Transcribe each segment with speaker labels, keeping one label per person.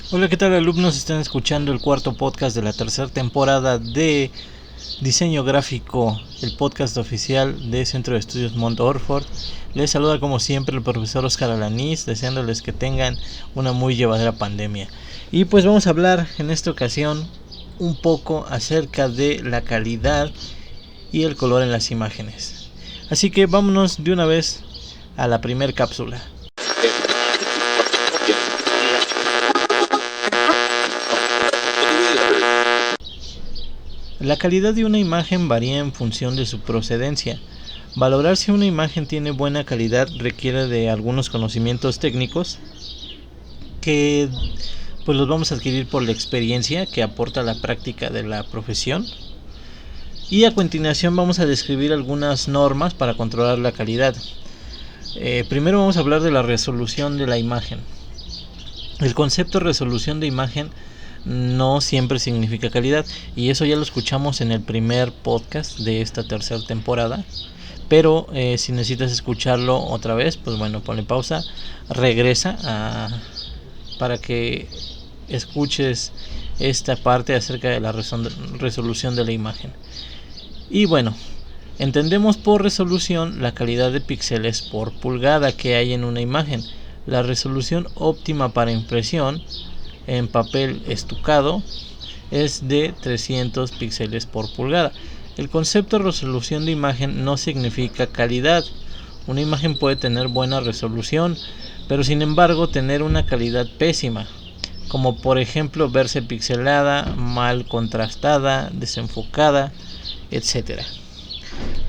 Speaker 1: Hola, ¿qué tal alumnos? Están escuchando el cuarto podcast de la tercera temporada de Diseño Gráfico, el podcast oficial de Centro de Estudios Mont Orford. Les saluda como siempre el profesor Oscar Alanís, deseándoles que tengan una muy llevadera pandemia. Y pues vamos a hablar en esta ocasión un poco acerca de la calidad y el color en las imágenes. Así que vámonos de una vez a la primer cápsula. La calidad de una imagen varía en función de su procedencia. Valorar si una imagen tiene buena calidad requiere de algunos conocimientos técnicos que pues los vamos a adquirir por la experiencia que aporta la práctica de la profesión. Y a continuación vamos a describir algunas normas para controlar la calidad. Primero vamos a hablar de la resolución de la imagen. El concepto de resolución de imagen no siempre significa calidad, y eso ya lo escuchamos en el primer podcast de esta tercera temporada. Pero si necesitas escucharlo otra vez, pues bueno, ponle pausa, regresa para que escuches esta parte acerca de la resolución de la imagen. Y bueno, entendemos por resolución la calidad de píxeles por pulgada que hay en una imagen. La resolución óptima para impresión en papel estucado es de 300 píxeles por pulgada. El concepto de resolución de imagen no significa calidad. Una imagen puede tener buena resolución, pero sin embargo tener una calidad pésima, como por ejemplo verse pixelada, mal contrastada, desenfocada, etc.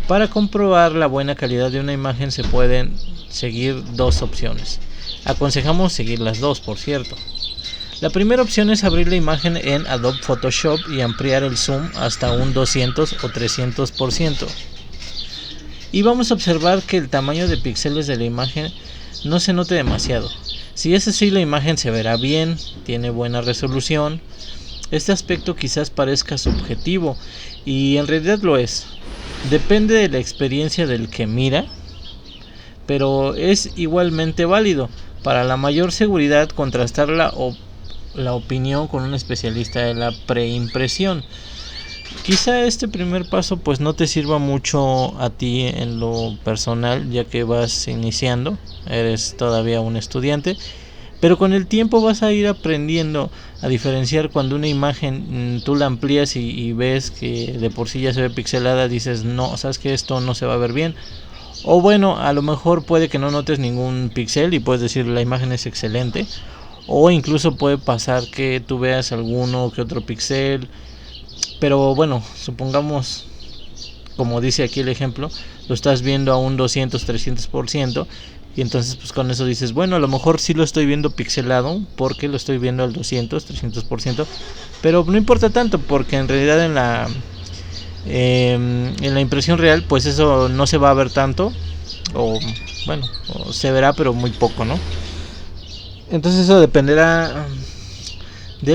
Speaker 1: Para comprobar la buena calidad de una imagen se pueden seguir dos opciones. Aconsejamos seguir las dos, por cierto. La primera opción es abrir la imagen en Adobe Photoshop y ampliar el zoom hasta un 200 o 300%. Y vamos a observar que el tamaño de píxeles de la imagen no se note demasiado. Si es así, la imagen se verá bien, tiene buena resolución. Este aspecto quizás parezca subjetivo, y en realidad lo es. Depende de la experiencia del que mira, pero es igualmente válido. Para la mayor seguridad, contrastar la opinión con un especialista de la preimpresión. Quizá este primer paso pues no te sirva mucho a ti en lo personal, ya que vas iniciando, eres todavía un estudiante, pero con el tiempo vas a ir aprendiendo a diferenciar cuando una imagen tú la amplías y ves que de por sí ya se ve pixelada, dices no, sabes que esto no se va a ver bien. O bueno, a lo mejor puede que no notes ningún píxel y puedes decir la imagen es excelente. O incluso puede pasar que tú veas alguno que otro píxel. Pero bueno, supongamos, como dice aquí el ejemplo, lo estás viendo a un 200-300%. Y entonces pues con eso dices, bueno, a lo mejor sí lo estoy viendo pixelado porque lo estoy viendo al 200-300%. Pero no importa tanto porque en realidad en la impresión real pues eso no se va a ver tanto. O bueno, o se verá pero muy poco, ¿no? Entonces de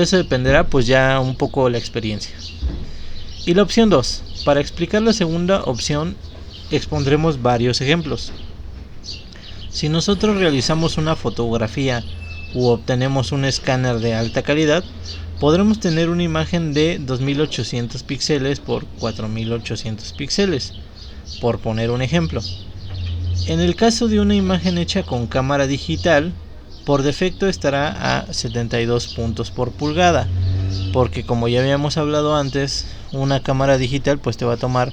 Speaker 1: eso dependerá pues ya un poco la experiencia. Y la opción 2. Para explicar la segunda opción expondremos varios ejemplos. Si nosotros realizamos una fotografía u obtenemos un escáner de alta calidad, podremos tener una imagen de 2800 píxeles por 4800 píxeles, por poner un ejemplo. En el caso de una imagen hecha con cámara digital, por defecto estará a 72 puntos por pulgada, porque como ya habíamos hablado antes, una cámara digital pues te va a tomar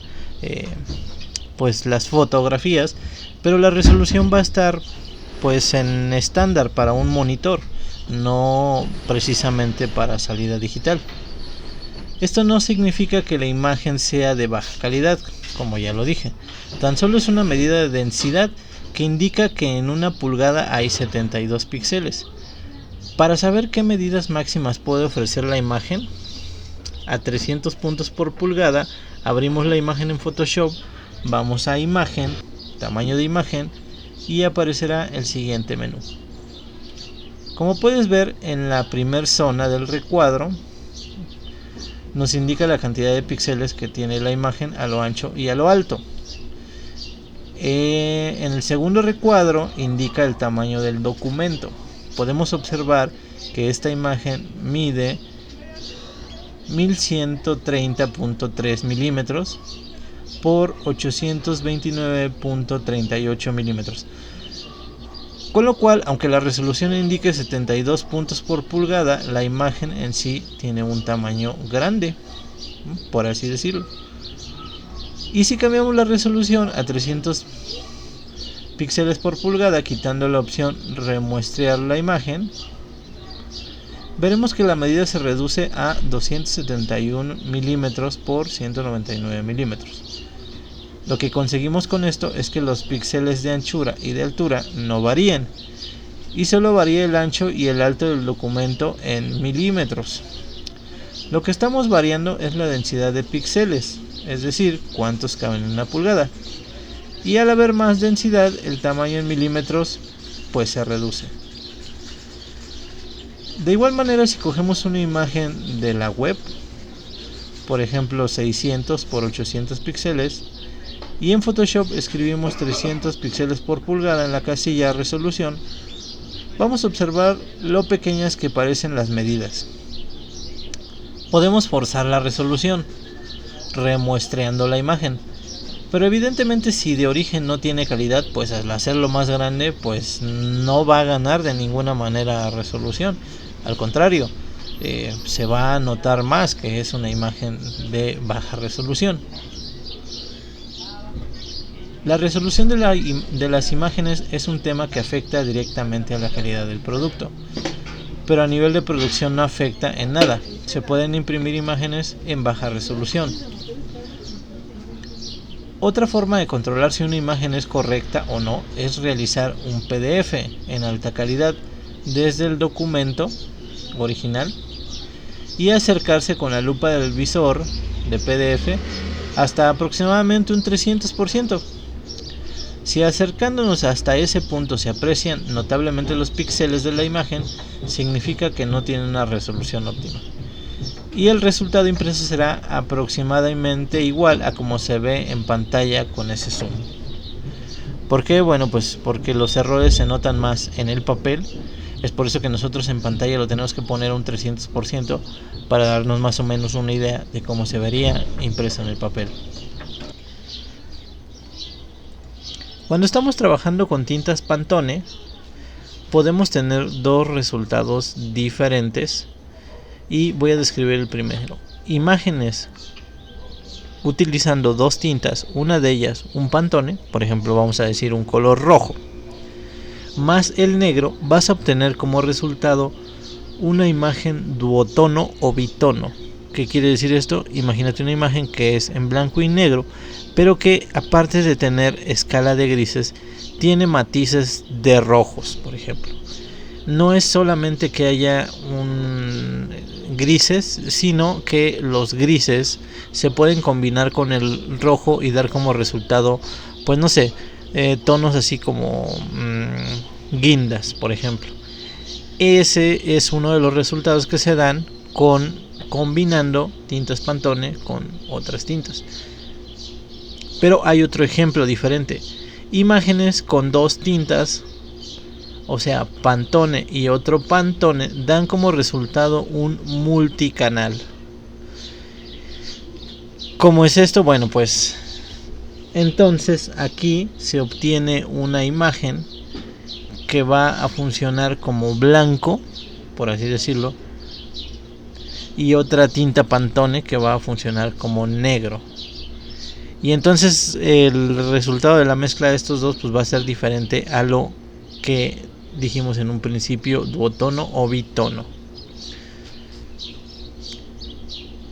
Speaker 1: pues las fotografías, pero la resolución va a estar pues en estándar para un monitor, no precisamente para salida digital. Esto no significa que la imagen sea de baja calidad, como ya lo dije, tan solo es una medida de densidad que indica que en una pulgada hay 72 píxeles. Para saber qué medidas máximas puede ofrecer la imagen, a 300 puntos por pulgada, abrimos la imagen en Photoshop, vamos a imagen, tamaño de imagen, y aparecerá el siguiente menú. Como puedes ver, en la primera zona del recuadro nos indica la cantidad de píxeles que tiene la imagen a lo ancho y a lo alto. En el segundo recuadro indica el tamaño del documento. Podemos observar que esta imagen mide 1130.3 milímetros por 829.38 milímetros. Con lo cual, aunque la resolución indique 72 puntos por pulgada, la imagen en sí tiene un tamaño grande, por así decirlo. Y si cambiamos la resolución a 300 píxeles por pulgada, quitando la opción remuestrear la imagen, veremos que la medida se reduce a 271 milímetros por 199 milímetros. Lo que conseguimos con esto es que los píxeles de anchura y de altura no varíen, y solo varía el ancho y el alto del documento en milímetros. Lo que estamos variando es la densidad de píxeles, es decir, cuántos caben en una pulgada. Y al haber más densidad, el tamaño en milímetros pues se reduce. De igual manera, si cogemos una imagen de la web, por ejemplo 600 por 800 píxeles, y en Photoshop escribimos 300 píxeles por pulgada en la casilla resolución, vamos a observar lo pequeñas que parecen las medidas. Podemos forzar la resolución, remuestreando la imagen, pero evidentemente si de origen no tiene calidad, pues al hacerlo más grande, pues no va a ganar de ninguna manera resolución. Al contrario, se va a notar más que es una imagen de baja resolución. La resolución de las imágenes es un tema que afecta directamente a la calidad del producto, pero a nivel de producción no afecta en nada. Se pueden imprimir imágenes en baja resolución. Otra forma de controlar si una imagen es correcta o no es realizar un PDF en alta calidad desde el documento original y acercarse con la lupa del visor de PDF hasta aproximadamente un 300%. Si acercándonos hasta ese punto se aprecian notablemente los píxeles de la imagen, significa que no tiene una resolución óptima. Y el resultado impreso será aproximadamente igual a como se ve en pantalla con ese zoom. ¿Por qué? Bueno, pues porque los errores se notan más en el papel. Es por eso que nosotros en pantalla lo tenemos que poner a un 300% para darnos más o menos una idea de cómo se vería impreso en el papel. Cuando estamos trabajando con tintas Pantone, podemos tener dos resultados diferentes y voy a describir el primero. Imágenes utilizando dos tintas, una de ellas un Pantone, por ejemplo vamos a decir un color rojo, más el negro, vas a obtener como resultado una imagen duotono o bitono. ¿Qué quiere decir esto? Imagínate una imagen que es en blanco y negro, pero que aparte de tener escala de grises, tiene matices de rojos, por ejemplo. No es solamente que haya grises, sino que los grises se pueden combinar con el rojo y dar como resultado, pues no sé, tonos así como guindas, por ejemplo. Ese es uno de los resultados que se dan combinando tintas Pantone con otras tintas. Pero hay otro ejemplo diferente. Imágenes con dos tintas, o sea, Pantone y otro Pantone, dan como resultado un multicanal. ¿Cómo es esto? Bueno, pues entonces aquí se obtiene una imagen que va a funcionar como blanco, por así decirlo, y otra tinta Pantone que va a funcionar como negro. Y entonces el resultado de la mezcla de estos dos pues va a ser diferente a lo que dijimos en un principio, duotono o bitono.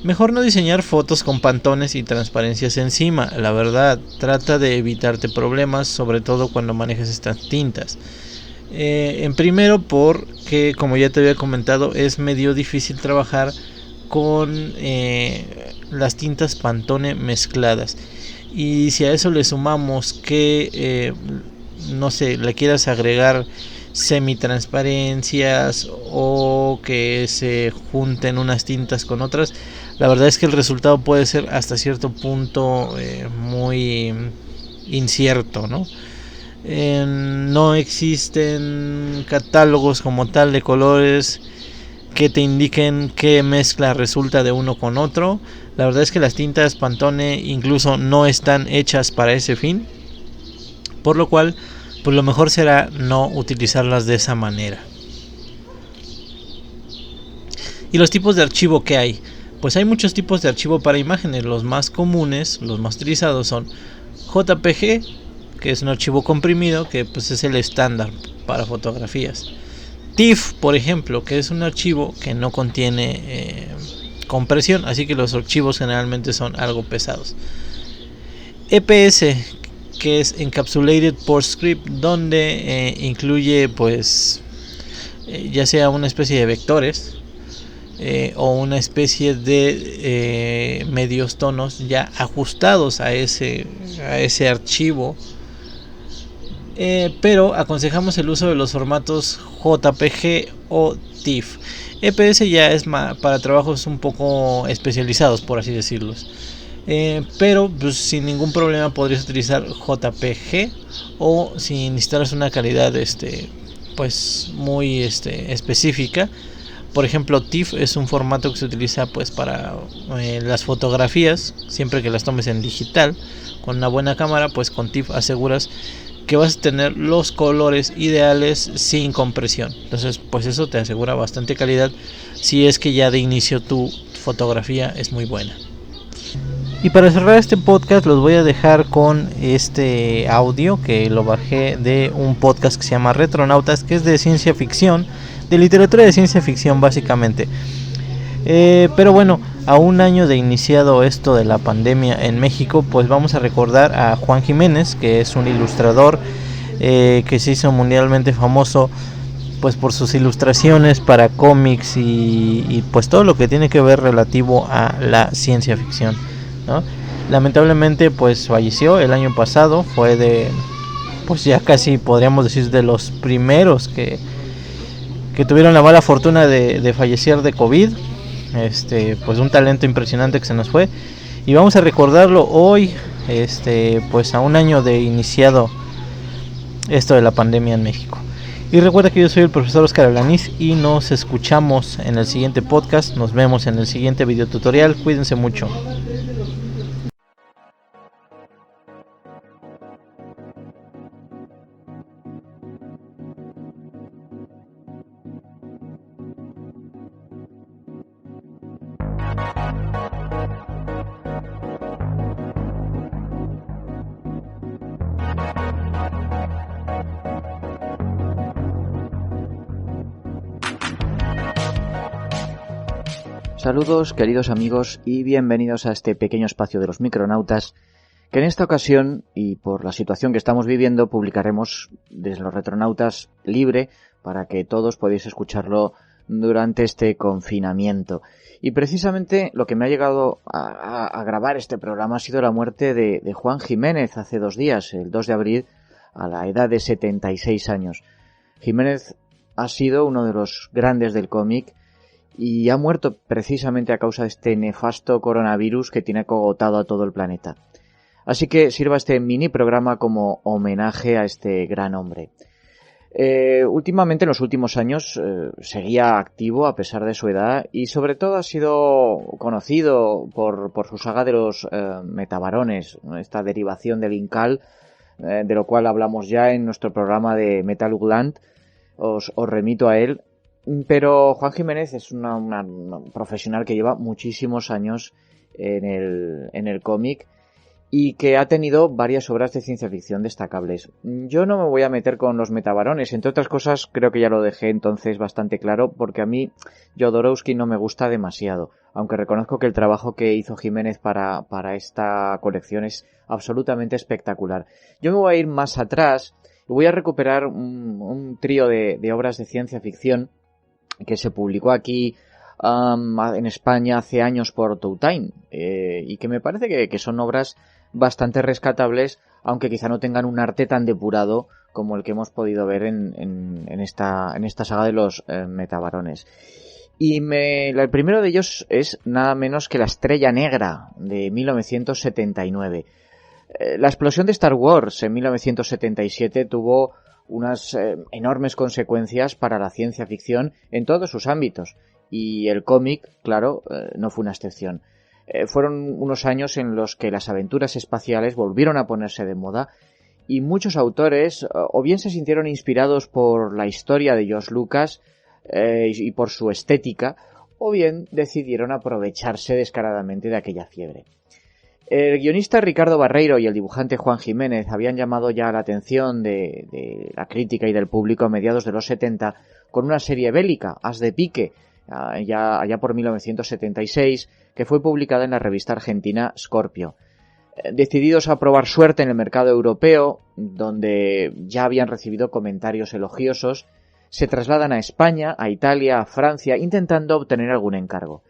Speaker 1: Mejor no diseñar fotos con pantones y transparencias encima, la verdad. Trata de evitarte problemas, sobre todo cuando manejes estas tintas. En primero porque, como ya te había comentado, es medio difícil trabajar con las tintas Pantone mezcladas. Y si a eso le sumamos que no sé, le quieras agregar semitransparencias o que se junten unas tintas con otras, la verdad es que el resultado puede ser hasta cierto punto muy incierto, ¿no? No existen catálogos como tal de colores que te indiquen qué mezcla resulta de uno con otro. La verdad es que las tintas Pantone incluso no están hechas para ese fin, por lo cual pues lo mejor será no utilizarlas de esa manera. ¿Y los tipos de archivo que hay? Pues hay muchos tipos de archivo para imágenes. Los más comunes, los más utilizados son JPG, que es un archivo comprimido, que pues es el estándar para fotografías. TIFF, por ejemplo, que es un archivo que no contiene compresión, así que los archivos generalmente son algo pesados. EPS, que es Encapsulated Port Script, donde incluye pues ya sea una especie de vectores o una especie de medios tonos ya ajustados a ese archivo, pero aconsejamos el uso de los formatos JPG o TIFF. EPS ya es para trabajos un poco especializados, por así decirlos, pero pues, sin ningún problema podrías utilizar JPG, o si necesitas una calidad pues muy específica. Por ejemplo, TIFF es un formato que se utiliza pues para las fotografías, siempre que las tomes en digital con una buena cámara. Pues con TIFF aseguras que vas a tener los colores ideales sin compresión. Entonces pues eso te asegura bastante calidad si es que ya de inicio tu fotografía es muy buena. Y para cerrar este podcast los voy a dejar con este audio que lo bajé de un podcast que se llama Retronautas, que es de ciencia ficción, de literatura de ciencia ficción básicamente. Pero bueno, a un año de iniciado esto de la pandemia en México, pues vamos a recordar a Juan Jiménez, que es un ilustrador que se hizo mundialmente famoso pues por sus ilustraciones para cómics y pues todo lo que tiene que ver relativo a la ciencia ficción, ¿no? Lamentablemente pues falleció el año pasado, fue pues ya casi podríamos decir de los primeros que tuvieron la mala fortuna de fallecer de COVID. Pues un talento impresionante que se nos fue, y vamos a recordarlo hoy, pues a un año de iniciado esto de la pandemia en México. Y recuerda que yo soy el profesor Oscar Alaniz y nos escuchamos en el siguiente podcast. Nos vemos en el siguiente video tutorial. Cuídense mucho.
Speaker 2: Saludos queridos amigos y bienvenidos a este pequeño espacio de los micronautas, que en esta ocasión y por la situación que estamos viviendo publicaremos desde los retronautas libre para que todos podáis escucharlo durante este confinamiento. Y precisamente lo que me ha llegado a grabar este programa ha sido la muerte de Juan Jiménez hace 2 días, el 2 de abril, a la edad de 76 años. Jiménez ha sido uno de los grandes del cómic y ha muerto precisamente a causa de este nefasto coronavirus que tiene acogotado a todo el planeta. Así que sirva este mini programa como homenaje a este gran hombre. Últimamente, en los últimos años, seguía activo a pesar de su edad y sobre todo ha sido conocido por su saga de los metabarones, esta derivación del Incal, de lo cual hablamos ya en nuestro programa de Metal Gland. Os remito a él. Pero Juan Jiménez es una profesional que lleva muchísimos años en el cómic y que ha tenido varias obras de ciencia ficción destacables. Yo no me voy a meter con los metabarones, entre otras cosas creo que ya lo dejé entonces bastante claro, porque a mí Jodorowsky no me gusta demasiado, aunque reconozco que el trabajo que hizo Jiménez para esta colección es absolutamente espectacular. Yo me voy a ir más atrás y voy a recuperar un trío de obras de ciencia ficción que se publicó aquí en España hace años por Toutain, y que me parece que son obras bastante rescatables, aunque quizá no tengan un arte tan depurado como el que hemos podido ver en esta saga de los metabarones. Y el primero de ellos es nada menos que La Estrella Negra, de 1979. La explosión de Star Wars en 1977 tuvo unas enormes consecuencias para la ciencia ficción en todos sus ámbitos, y el cómic, claro, no fue una excepción. Fueron unos años en los que las aventuras espaciales volvieron a ponerse de moda y muchos autores o bien se sintieron inspirados por la historia de George Lucas y por su estética, o bien decidieron aprovecharse descaradamente de aquella fiebre. El guionista Ricardo Barreiro y el dibujante Juan Jiménez habían llamado ya la atención de la crítica y del público a mediados de los 70 con una serie bélica, As de Pique, allá por 1976, que fue publicada en la revista argentina Scorpio. Decididos a probar suerte en el mercado europeo, donde ya habían recibido comentarios elogiosos, se trasladan a España, a Italia, a Francia, intentando obtener algún encargo.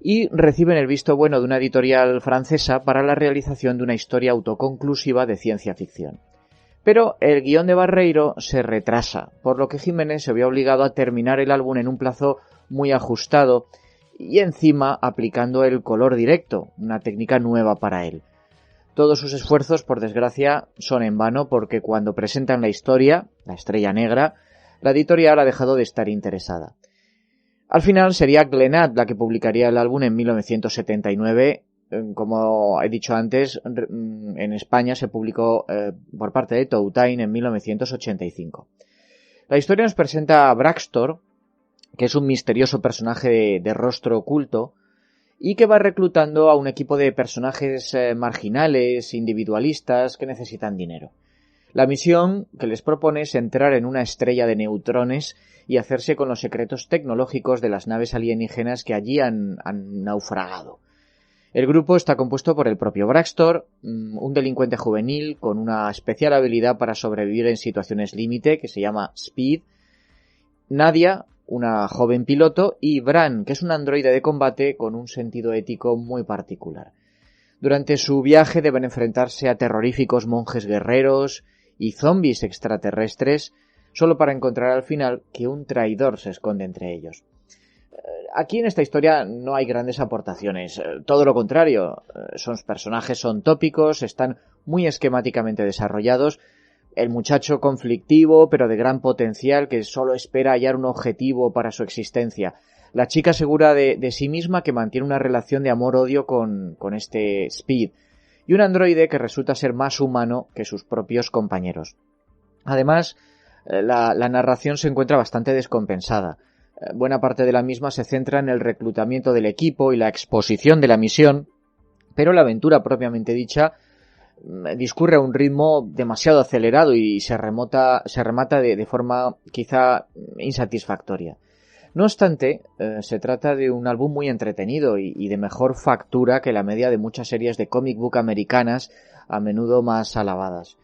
Speaker 2: Y reciben el visto bueno de una editorial francesa para la realización de una historia autoconclusiva de ciencia ficción. Pero el guión de Barreiro se retrasa, por lo que Jiménez se vio obligado a terminar el álbum en un plazo muy ajustado y encima aplicando el color directo, una técnica nueva para él. Todos sus esfuerzos, por desgracia, son en vano porque cuando presentan la historia, La Estrella Negra, la editorial ha dejado de estar interesada. Al final sería Glenat la que publicaría el álbum en 1979. Como he dicho antes, en España se publicó por parte de Toutain en 1985. La historia nos presenta a Braxtor, que es un misterioso personaje de rostro oculto y que va reclutando a un equipo de personajes marginales, individualistas, que necesitan dinero. La misión que les propone es entrar en una estrella de neutrones y hacerse con los secretos tecnológicos de las naves alienígenas que allí han naufragado. El grupo está compuesto por el propio Braxtor, un delincuente juvenil con una especial habilidad para sobrevivir en situaciones límite que se llama Speed, Nadia, una joven piloto, y Bran, que es un androide de combate con un sentido ético muy particular. Durante su viaje deben enfrentarse a terroríficos monjes guerreros y zombies extraterrestres, solo para encontrar al final que un traidor se esconde entre ellos. Aquí en esta historia no hay grandes aportaciones, todo lo contrario, sus personajes son tópicos, están muy esquemáticamente desarrollados, el muchacho conflictivo pero de gran potencial que solo espera hallar un objetivo para su existencia, la chica segura de sí misma que mantiene una relación de amor-odio con este Speed, y un androide que resulta ser más humano que sus propios compañeros. Además, la narración se encuentra bastante descompensada. Buena parte de la misma se centra en el reclutamiento del equipo y la exposición de la misión, pero la aventura propiamente dicha discurre a un ritmo demasiado acelerado y se remata de forma quizá insatisfactoria. No obstante, se trata de un álbum muy entretenido y de mejor factura que la media de muchas series de comic book americanas, a menudo más alabadas.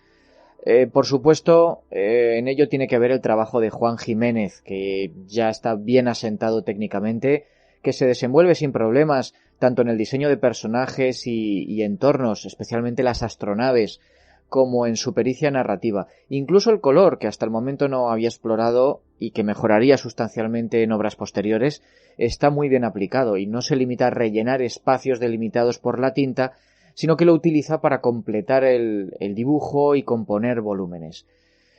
Speaker 2: Por supuesto, en ello tiene que ver el trabajo de Juan Jiménez, que ya está bien asentado técnicamente, que se desenvuelve sin problemas tanto en el diseño de personajes y entornos, especialmente las astronaves, como en su pericia narrativa. Incluso el color, que hasta el momento no había explorado y que mejoraría sustancialmente en obras posteriores, está muy bien aplicado y no se limita a rellenar espacios delimitados por la tinta, sino que lo utiliza para completar el dibujo y componer volúmenes.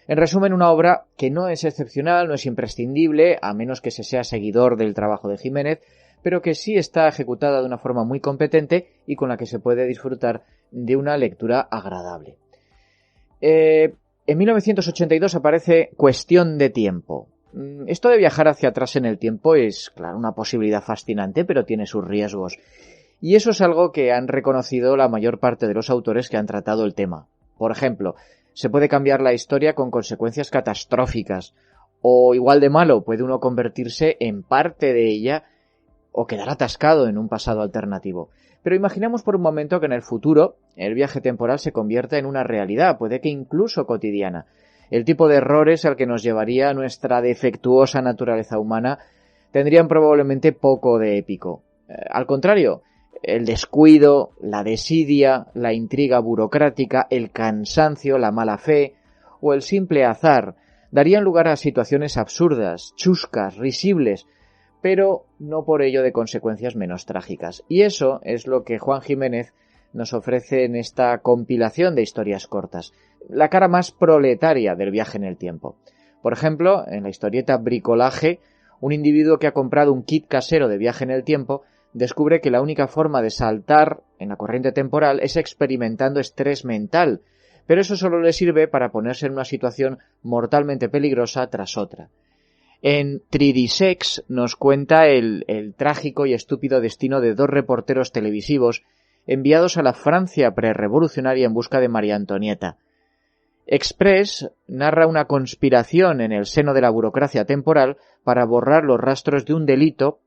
Speaker 2: En resumen, una obra que no es excepcional, no es imprescindible, a menos que se sea seguidor del trabajo de Jiménez, pero que sí está ejecutada de una forma muy competente y con la que se puede disfrutar de una lectura agradable. En 1982 aparece Cuestión de tiempo. Esto de viajar hacia atrás en el tiempo es, claro, una posibilidad fascinante, pero tiene sus riesgos. Y eso es algo que han reconocido la mayor parte de los autores que han tratado el tema. Por ejemplo, se puede cambiar la historia con consecuencias catastróficas, o igual de malo, puede uno convertirse en parte de ella o quedar atascado en un pasado alternativo. Pero imaginemos por un momento que en el futuro el viaje temporal se convierta en una realidad, puede que incluso cotidiana. El tipo de errores al que nos llevaría nuestra defectuosa naturaleza humana tendrían probablemente poco de épico. Al contrario, el descuido, la desidia, la intriga burocrática, el cansancio, la mala fe o el simple azar darían lugar a situaciones absurdas, chuscas, risibles, pero no por ello de consecuencias menos trágicas. Y eso es lo que Juan Jiménez nos ofrece en esta compilación de historias cortas, la cara más proletaria del viaje en el tiempo. Por ejemplo, en la historieta Bricolaje, Un individuo que ha comprado un kit casero de viaje en el tiempo descubre que la única forma de saltar en la corriente temporal es experimentando estrés mental, pero eso solo le sirve para ponerse en una situación mortalmente peligrosa tras otra. En 3D Sex nos cuenta el trágico y estúpido destino de dos reporteros televisivos enviados a la Francia prerrevolucionaria en busca de María Antonieta. Express narra una conspiración en el seno de la burocracia temporal para borrar los rastros de un delito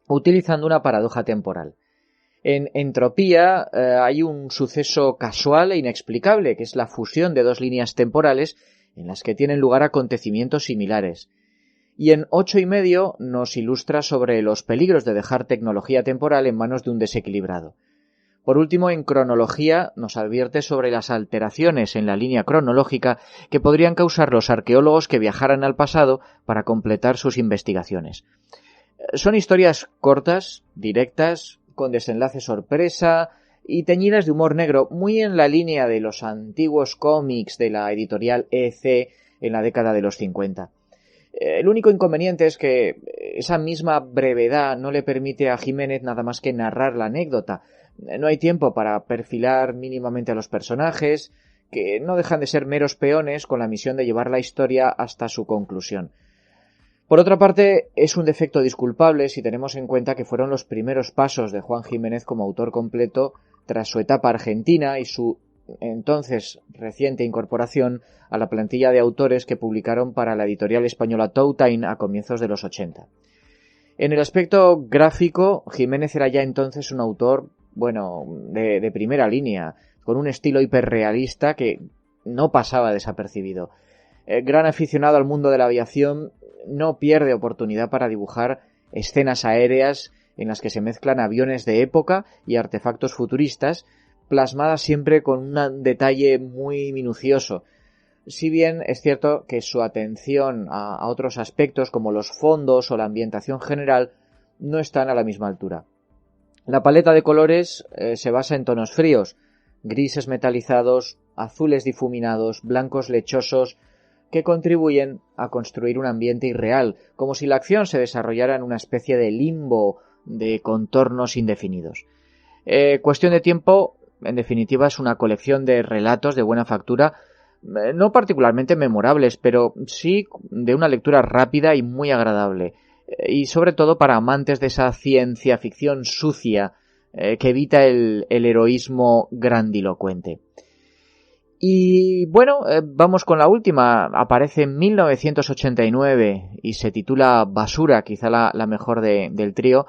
Speaker 2: utilizando una paradoja temporal. En Entropía hay un suceso casual e inexplicable, que es la fusión de dos líneas temporales en las que tienen lugar acontecimientos similares. Y en 8,5 nos ilustra sobre los peligros de dejar tecnología temporal en manos de un desequilibrado. Por último, en Cronología nos advierte sobre las alteraciones en la línea cronológica que podrían causar los arqueólogos que viajaran al pasado para completar sus investigaciones. Son historias cortas, directas, con desenlace sorpresa y teñidas de humor negro, muy en la línea de los antiguos cómics de la editorial EC en la década de los 50. El único inconveniente es que esa misma brevedad no le permite a Jiménez nada más que narrar la anécdota. No hay tiempo para perfilar mínimamente a los personajes, que no dejan de ser meros peones con la misión de llevar la historia hasta su conclusión. Por otra parte, es un defecto disculpable si tenemos en cuenta que fueron los primeros pasos de Juan Jiménez como autor completo tras su etapa argentina y su entonces reciente incorporación a la plantilla de autores que publicaron para la editorial española Toutain a comienzos de los 80. En el aspecto gráfico, Jiménez era ya entonces un autor, de primera línea, con un estilo hiperrealista que no pasaba desapercibido. Gran aficionado al mundo de la aviación, no pierde oportunidad para dibujar escenas aéreas en las que se mezclan aviones de época y artefactos futuristas, plasmadas siempre con un detalle muy minucioso. Si bien es cierto que su atención a otros aspectos como los fondos o la ambientación general no están a la misma altura. La paleta de colores se basa en tonos fríos, grises metalizados, azules difuminados, blancos lechosos, que contribuyen a construir un ambiente irreal, como si la acción se desarrollara en una especie de limbo de contornos indefinidos. Cuestión de tiempo, en definitiva, es una colección de relatos de buena factura, no particularmente memorables, pero sí de una lectura rápida y muy agradable, y sobre todo para amantes de esa ciencia ficción sucia que evita el heroísmo grandilocuente. Y vamos con la última. Aparece en 1989 y se titula Basura, quizá la mejor del trío.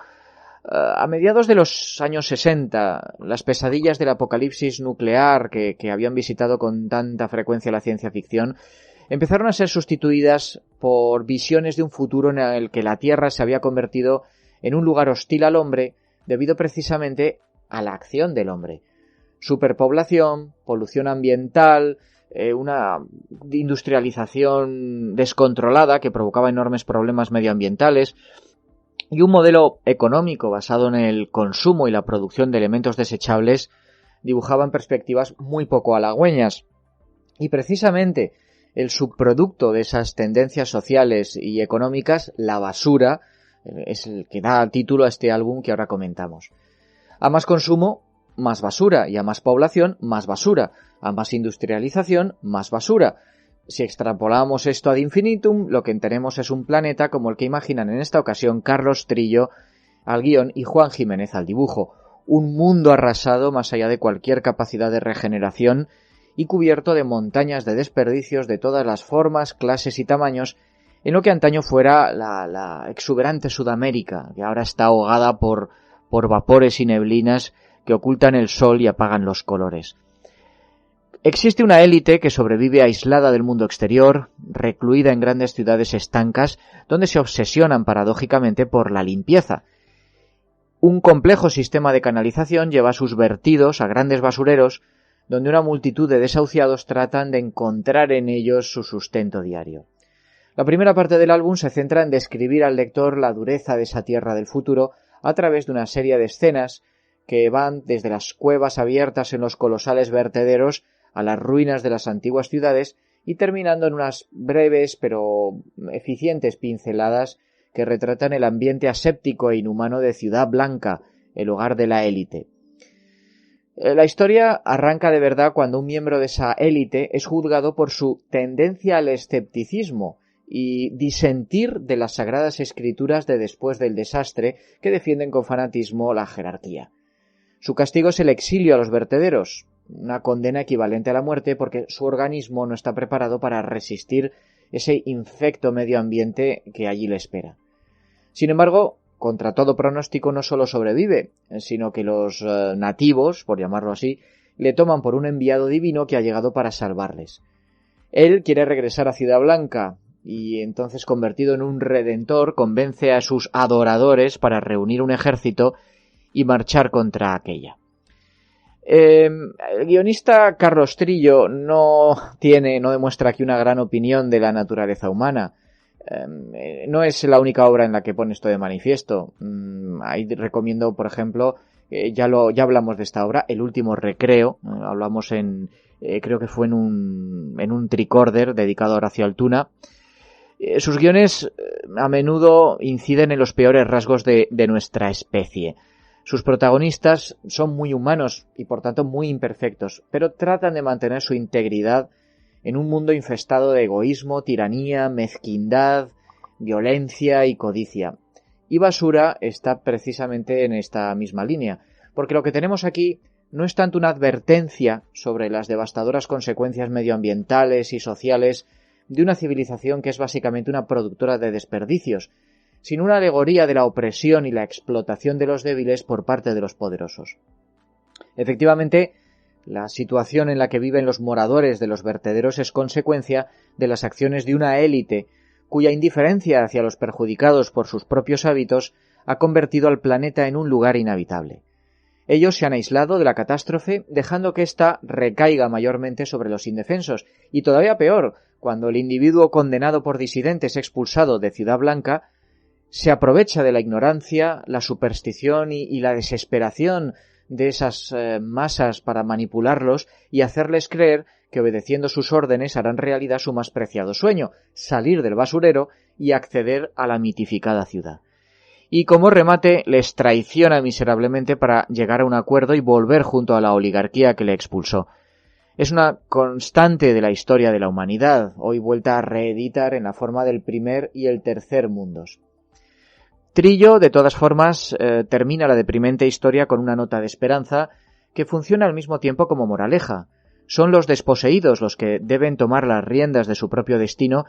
Speaker 2: A mediados de los años 60, las pesadillas del apocalipsis nuclear que habían visitado con tanta frecuencia la ciencia ficción empezaron a ser sustituidas por visiones de un futuro en el que la Tierra se había convertido en un lugar hostil al hombre debido precisamente a la acción del hombre. Superpoblación, polución ambiental, una industrialización descontrolada que provocaba enormes problemas medioambientales y un modelo económico basado en el consumo y la producción de elementos desechables dibujaban perspectivas muy poco halagüeñas. Y precisamente el subproducto de esas tendencias sociales y económicas, la basura, es el que da título a este álbum que ahora comentamos. A más consumo, más basura, y a más población, más basura, a más industrialización, más basura. Si extrapolamos esto ad infinitum, lo que tenemos es un planeta como el que imaginan en esta ocasión Carlos Trillo al guión y Juan Jiménez al dibujo. Un mundo arrasado más allá de cualquier capacidad de regeneración y cubierto de montañas de desperdicios de todas las formas, clases y tamaños, en lo que antaño fuera la exuberante Sudamérica, que ahora está ahogada por vapores y neblinas que ocultan el sol y apagan los colores. Existe una élite que sobrevive aislada del mundo exterior, recluida en grandes ciudades estancas, donde se obsesionan paradójicamente por la limpieza. Un complejo sistema de canalización lleva sus vertidos a grandes basureros, donde una multitud de desahuciados tratan de encontrar en ellos su sustento diario. La primera parte del álbum se centra en describir al lector la dureza de esa tierra del futuro a través de una serie de escenas que van desde las cuevas abiertas en los colosales vertederos a las ruinas de las antiguas ciudades y terminando en unas breves pero eficientes pinceladas que retratan el ambiente aséptico e inhumano de Ciudad Blanca, el hogar de la élite. La historia arranca de verdad cuando un miembro de esa élite es juzgado por su tendencia al escepticismo y disentir de las sagradas escrituras de después del desastre que defienden con fanatismo la jerarquía. Su castigo es el exilio a los vertederos, una condena equivalente a la muerte porque su organismo no está preparado para resistir ese infecto medio ambiente que allí le espera. Sin embargo, contra todo pronóstico no solo sobrevive, sino que los nativos, por llamarlo así, le toman por un enviado divino que ha llegado para salvarles. Él quiere regresar a Ciudad Blanca y entonces, convertido en un redentor, convence a sus adoradores para reunir un ejército y marchar contra aquella. El guionista Carlos Trillo no demuestra aquí una gran opinión de la naturaleza humana. No es la única obra en la que pone esto de manifiesto. Ahí recomiendo, por ejemplo, ya hablamos de esta obra, El último recreo. Hablamos creo que fue en un tricorder dedicado a Horacio Altuna. Sus guiones a menudo inciden en los peores rasgos de nuestra especie. Sus protagonistas son muy humanos y por tanto muy imperfectos, pero tratan de mantener su integridad en un mundo infestado de egoísmo, tiranía, mezquindad, violencia y codicia. Y Basura está precisamente en esta misma línea, porque lo que tenemos aquí no es tanto una advertencia sobre las devastadoras consecuencias medioambientales y sociales de una civilización que es básicamente una productora de desperdicios, sino una alegoría de la opresión y la explotación de los débiles por parte de los poderosos. Efectivamente, la situación en la que viven los moradores de los vertederos es consecuencia de las acciones de una élite cuya indiferencia hacia los perjudicados por sus propios hábitos ha convertido al planeta en un lugar inhabitable. Ellos se han aislado de la catástrofe, dejando que ésta recaiga mayormente sobre los indefensos, y todavía peor, cuando el individuo condenado por disidentes expulsado de Ciudad Blanca se aprovecha de la ignorancia, la superstición y la desesperación de esas masas para manipularlos y hacerles creer que obedeciendo sus órdenes harán realidad su más preciado sueño, salir del basurero y acceder a la mitificada ciudad. Y como remate les traiciona miserablemente para llegar a un acuerdo y volver junto a la oligarquía que le expulsó. Es una constante de la historia de la humanidad, hoy vuelta a reeditar en la forma del primer y el tercer mundos. Trillo, de todas formas, termina la deprimente historia con una nota de esperanza que funciona al mismo tiempo como moraleja. Son los desposeídos los que deben tomar las riendas de su propio destino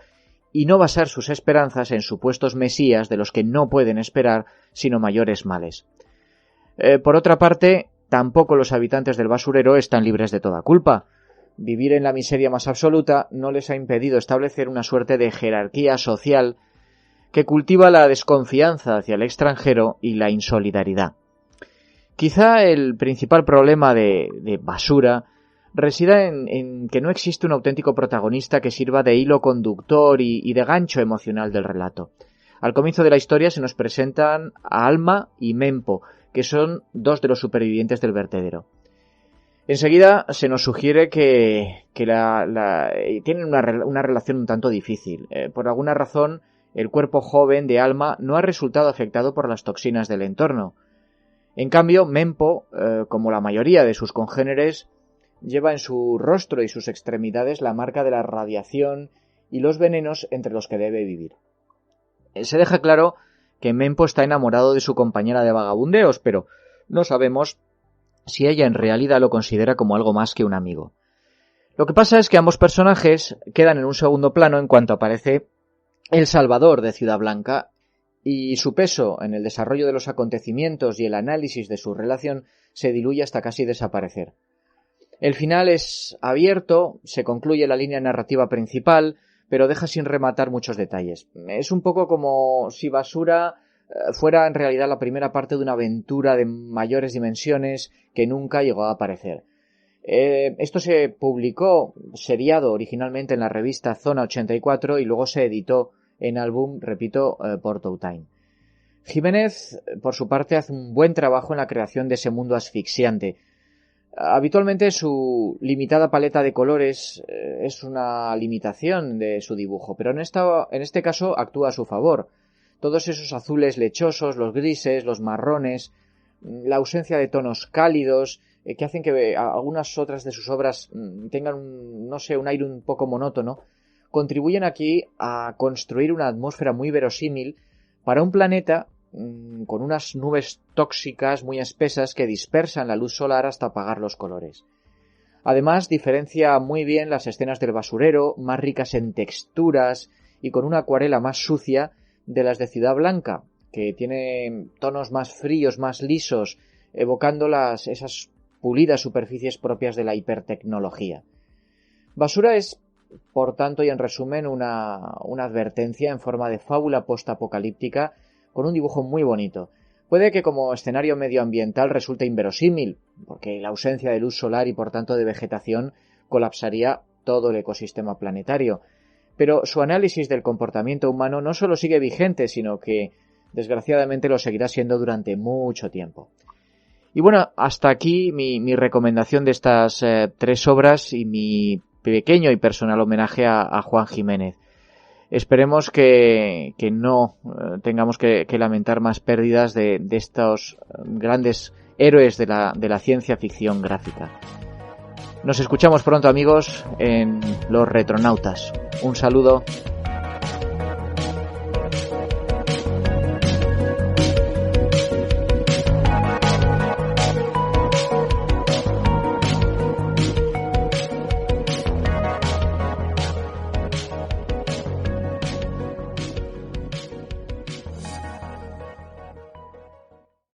Speaker 2: y no basar sus esperanzas en supuestos mesías de los que no pueden esperar sino mayores males. Por otra parte, tampoco los habitantes del basurero están libres de toda culpa. Vivir en la miseria más absoluta no les ha impedido establecer una suerte de jerarquía social que cultiva la desconfianza hacia el extranjero y la insolidaridad. Quizá el principal problema de Basura resida en que no existe un auténtico protagonista que sirva de hilo conductor y de gancho emocional del relato. Al comienzo de la historia se nos presentan a Alma y Mempo, que son dos de los supervivientes del vertedero. Enseguida se nos sugiere que tienen una relación un tanto difícil. Por alguna razón, el cuerpo joven de Alma no ha resultado afectado por las toxinas del entorno. En cambio, Mempo, como la mayoría de sus congéneres, lleva en su rostro y sus extremidades la marca de la radiación y los venenos entre los que debe vivir. Se deja claro que Mempo está enamorado de su compañera de vagabundeos, pero no sabemos si ella en realidad lo considera como algo más que un amigo. Lo que pasa es que ambos personajes quedan en un segundo plano en cuanto aparece el Salvador de Ciudad Blanca, y su peso en el desarrollo de los acontecimientos y el análisis de su relación se diluye hasta casi desaparecer. El final es abierto, se concluye la línea narrativa principal, pero deja sin rematar muchos detalles. Es un poco como si Basura fuera en realidad la primera parte de una aventura de mayores dimensiones que nunca llegó a aparecer. Esto se publicó seriado originalmente en la revista Zona 84 y luego se editó en álbum, repito, por Toutain. Jiménez, por su parte, hace un buen trabajo en la creación de ese mundo asfixiante. Habitualmente su limitada paleta de colores es una limitación de su dibujo, pero en este caso actúa a su favor. todos esos azules lechosos, los grises, los marrones, la ausencia de tonos cálidos, que hacen que algunas otras de sus obras tengan un aire un poco monótono, contribuyen aquí a construir una atmósfera muy verosímil para un planeta con unas nubes tóxicas muy espesas que dispersan la luz solar hasta apagar los colores. Además, diferencia muy bien las escenas del basurero, más ricas en texturas y con una acuarela más sucia, de las de Ciudad Blanca, que tiene tonos más fríos, más lisos, evocando esas pulidas superficies propias de la hipertecnología. Basura es, por tanto, y en resumen, una advertencia en forma de fábula postapocalíptica con un dibujo muy bonito. Puede que como escenario medioambiental resulte inverosímil, porque la ausencia de luz solar y por tanto de vegetación colapsaría todo el ecosistema planetario. Pero su análisis del comportamiento humano no solo sigue vigente, sino que desgraciadamente lo seguirá siendo durante mucho tiempo. Y bueno, hasta aquí mi recomendación de estas 3 obras y mi pequeño y personal homenaje a Juan Jiménez. Esperemos que no tengamos que lamentar más pérdidas de estos grandes héroes de la ciencia ficción gráfica. Nos escuchamos pronto, amigos, en Los Retronautas. Un saludo.